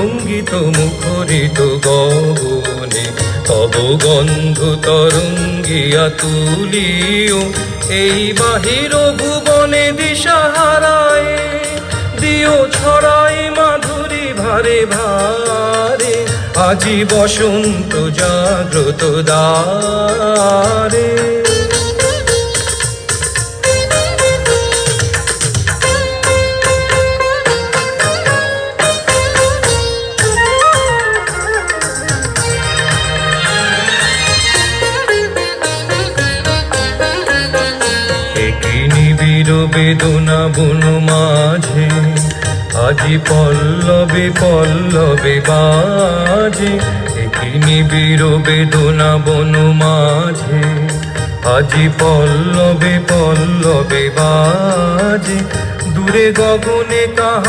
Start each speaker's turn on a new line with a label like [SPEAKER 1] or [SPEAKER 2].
[SPEAKER 1] সঙ্গীত মুখরিত গগনে, তব গন্ধ তরঙ্গিয়া তুলিও এই বাহির ভুবনে দিশাহারায়। দিও ছড়াই মাধুরী ভারে ভারে, আজি বসন্ত জাগ্রত দ্বারে। নিবিড় বেদনা বন মাঝে, আজি পল্লবে পল্লবে বাজে। একই নিবিড় বেদনা বন মাঝে, আজি পল্লবে পল্লবে বাজে। দূরে গগনে কাহার